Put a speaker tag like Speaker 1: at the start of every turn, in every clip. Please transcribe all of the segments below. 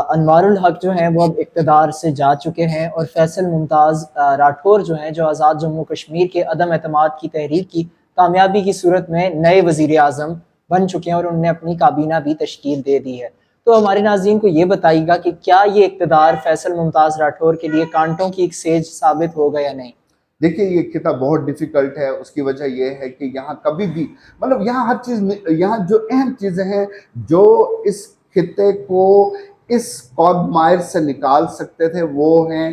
Speaker 1: انوار الحق جو ہیں وہ اب اقتدار سے جا چکے ہیں، اور فیصل ممتاز راٹھور جو ہیں، جو آزاد جموں کشمیر کے عدم اعتماد کی تحریک کی کامیابی کی صورت میں نئے وزیر اعظم بن چکے ہیں، اور انہوں نے اپنی کابینہ بھی تشکیل دے دی ہے۔ تو ہمارے ناظرین کو یہ بتائیے گا کہ کیا یہ اقتدار فیصل ممتاز راٹھور کے لیے کانٹوں کی ایک سیج ثابت ہوگا یا نہیں؟
Speaker 2: دیکھیے یہ خطہ بہت ڈیفیکلٹ ہے، اس کی وجہ یہ ہے کہ یہاں کبھی بھی مطلب یہاں ہر چیز یہاں جو اہم چیزیں ہیں جو اس خطے کو اس کوگمائر سے نکال سکتے تھے وہ ہیں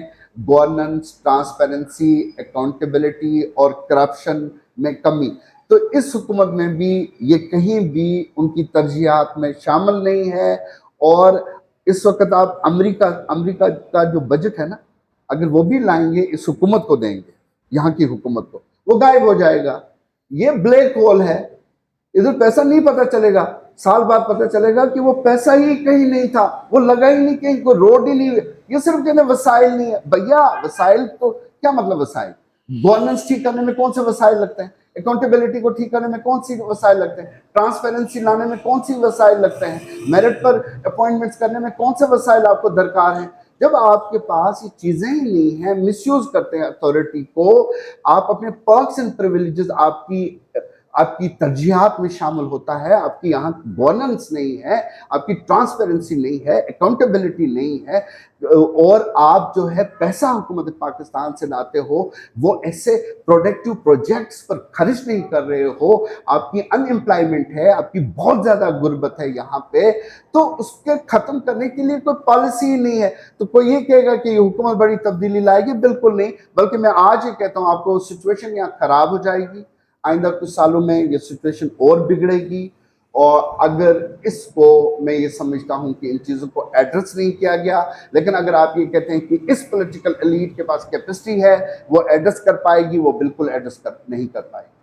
Speaker 2: گورننس، ٹرانسپیرنسی، اکاؤنٹیبلٹی اور کرپشن میں کمی۔ تو اس حکومت میں بھی یہ کہیں بھی ان کی ترجیحات میں شامل نہیں ہے۔ اور اس وقت آپ امریکہ کا جو بجٹ ہے نا، اگر وہ بھی لائیں گے اس حکومت کو دیں گے، یہاں کی حکومت کو، وہ غائب ہو جائے گا۔ یہ بلیک ہول ہے، ادھر پیسہ نہیں پتہ چلے گا، سال بعد پتہ چلے گا کہ وہ پیسہ ہی کہیں نہیں تھا، وہ لگا ہی نہیں، کہیں کوئی روڈ ہی نہیں۔ یہ صرف کہنے وسائل نہیں ہے بھیا، وسائل تو کیا مطلب وسائل؟ گورننس ٹھیک کرنے میں کون سے وسائل لگتے ہیں؟ اکاؤنٹیبلٹی کو ٹھیک کرنے میں کون سی وسائل لگتے ہیں؟ ٹرانسپیرنسی لانے میں کون سی وسائل لگتے ہیں؟ میرٹ پر اپوائنٹمنٹس کرنے میں کون سے وسائل آپ کو درکار ہیں؟ جب آپ کے پاس یہ چیزیں ہی نہیں ہیں، مس یوز کرتے ہیں اتھارٹی کو، آپ اپنے پرکس اینڈ پریویلیجز آپ کی ترجیحات میں شامل ہوتا ہے، آپ کی یہاں گورننس نہیں ہے، آپ کی ٹرانسپیرنسی نہیں ہے، اکاؤنٹیبلٹی نہیں ہے، اور آپ جو ہے پیسہ حکومت پاکستان سے لاتے ہو وہ ایسے پروڈکٹیو پروجیکٹس پر خرچ نہیں کر رہے ہو، آپ کی ان امپلائمنٹ ہے، آپ کی بہت زیادہ غربت ہے یہاں پہ، تو اس کے ختم کرنے کے لیے کوئی پالیسی ہی نہیں ہے۔ تو کوئی یہ کہے گا کہ یہ حکومت بڑی تبدیلی لائے گی، بالکل نہیں، بلکہ میں آج یہ کہتا ہوں آپ کو سچویشن یہاں خراب ہو جائے گی، آئندہ کچھ سالوں میں یہ سچویشن اور بگڑے گی۔ اور اگر اس کو میں یہ سمجھتا ہوں کہ ان چیزوں کو ایڈریس نہیں کیا گیا، لیکن اگر آپ یہ کہتے ہیں کہ اس پولیٹیکل ایلیٹ کے پاس کیپیسٹی ہے وہ ایڈریس کر پائے گی، وہ بالکل ایڈریس نہیں کر پائے گی۔